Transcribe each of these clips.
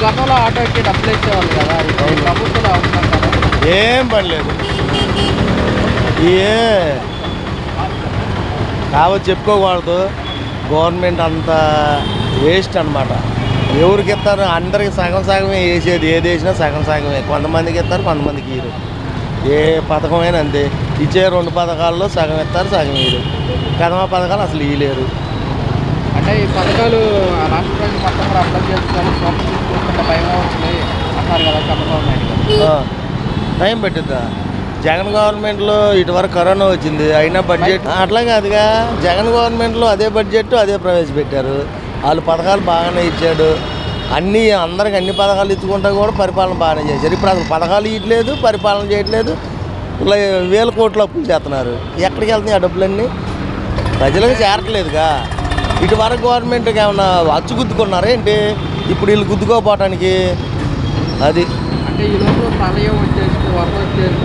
గతంలో ఆటోకి డబ్బులు ఇచ్చేవాళ్ళు కదా, ఇప్పుడు ప్రభుత్వం అవుతుందంటారా? ఏం పని లేదు. ఏ కావచ్చు చెప్పుకోకూడదు. గవర్నమెంట్ అంతా వేస్ట్ అనమాట. ఎవరికి ఇస్తారు? అందరికి సగం సగమే వేసేది. ఏది వేసినా సగం సగమే. కొంతమందికి ఇస్తారు, కొంతమందికి ఇయ్యరు. ఏ పథకమైనా అంతే. ఇచ్చే 2 పథకాల్లో సగం ఇస్తారు, సగం ఇయ్యరు. కదమ పథకాలు అసలు ఇయ్యలేరు. అంటే ఈ పథకాలు రాష్ట్ర ప్రజలు మొత్తం కూడా అప్లై చేసుకోవాలి, సోషల్ తీసుకుంటే భయం వచ్చింది అంటారు కదా చంద్రబాబు నాయుడు గారు. టైం పట్టిద్దా? జగన్ గవర్నమెంట్లో ఇటువరకు కరోనా వచ్చింది, అయినా బడ్జెట్ అట్లా కాదుగా. జగన్ గవర్నమెంట్లో అదే బడ్జెట్ అదే ప్రవేశపెట్టారు. వాళ్ళు పథకాలు బాగానే ఇచ్చాడు. అందరికి అన్ని పథకాలు ఇచ్చుకుంటా కూడా పరిపాలన బాగానే చేశారు. ఇప్పుడు అసలు పథకాలు ఇవ్వట్లేదు, పరిపాలన చేయట్లేదు. ఇలా 1000 కోట్లు అప్పులు చేస్తున్నారు. ఎక్కడికి వెళ్తున్నాయి ఆ డబ్బులన్నీ? ప్రజలకు చేరట్లేదుగా. ఇటువరకు గవర్నమెంట్కి ఏమన్నా అచ్చు గుద్దుకున్నారా ఏంటి? ఇప్పుడు వీళ్ళు గుద్దుకోపోవటానికి అది. అంటే ఈరోజు ప్రళయం వచ్చేసి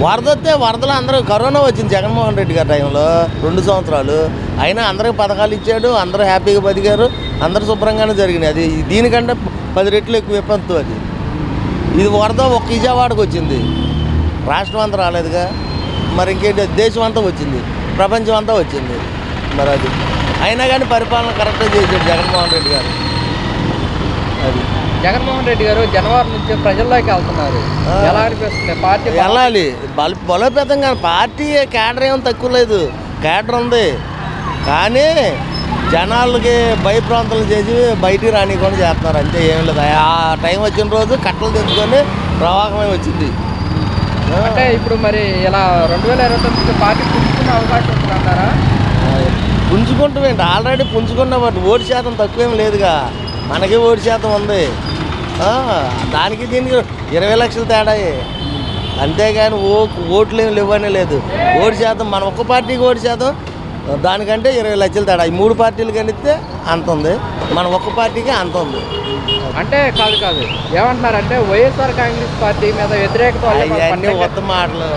వరద వచ్చేసి వరదలు అందరూ కరోనా వచ్చింది జగన్మోహన్ రెడ్డి గారి టైంలో 2 సంవత్సరాలు. అయినా అందరికి పథకాలు ఇచ్చాడు, అందరూ హ్యాపీగా బతికారు, అందరూ శుభ్రంగానే జరిగినాయి. అది దీనికంటే 10 రెట్లు ఎక్కువ విపత్తు అది. ఇది వరద ఒక్క విజయవాడకు వచ్చింది, రాష్ట్రం అంతా రాలేదుగా. మరి ఇంకేంటి? దేశం అంతా వచ్చింది, ప్రపంచం అంతా వచ్చింది. మరి అది అయినా కానీ పరిపాలన కరెక్ట్గా చేశాడు జగన్మోహన్ రెడ్డి గారు. అది జగన్మోహన్ రెడ్డి గారు జనవరి నుంచి ప్రజల్లోకి వెళ్తున్నారు, ఎలా అనిపిస్తుంది? పార్టీ వెళ్ళాలి, బలోపేతం. కానీ పార్టీ క్యాడర్ ఏం తక్కువ లేదు, క్యాడర్ ఉంది. కానీ జనాలకి భయప్రాంతాలు చేసి బయటికి రానికుండా చేస్తున్నారు, అంతే. ఏం లేదు. ఆ టైం వచ్చిన రోజు కట్టలు తెచ్చుకొని ప్రవాహమే వచ్చింది. అంటే ఇప్పుడు మరి ఇలా 2029 పార్టీ పుంజుకునే అవకాశం ఉంటుందంటారా? పుంజుకుంటామేంటి? ఆల్రెడీ పుంజుకున్న బట్టి ఓటు శాతం తక్కువేం లేదుగా. మనకి ఓటు శాతం ఉంది. దానికి దీనికి 20 లక్షల తేడాయే, అంతేగాని ఓట్లు ఏమి లేవనే లేదు. ఓటు శాతం మన ఒక్క పార్టీకి ఓటు శాతం దానికంటే 20 లక్షల తేడా. ఈ 3 పార్టీలు కలిస్తే అంత ఉంది, మన ఒక్క పార్టీకి అంత ఉంది. అంటే కాదు ఏమంటున్నారంటే వైఎస్ఆర్ కాంగ్రెస్ పార్టీ మీద వ్యతిరేకత అవన్నీ కొత్త మాటలు.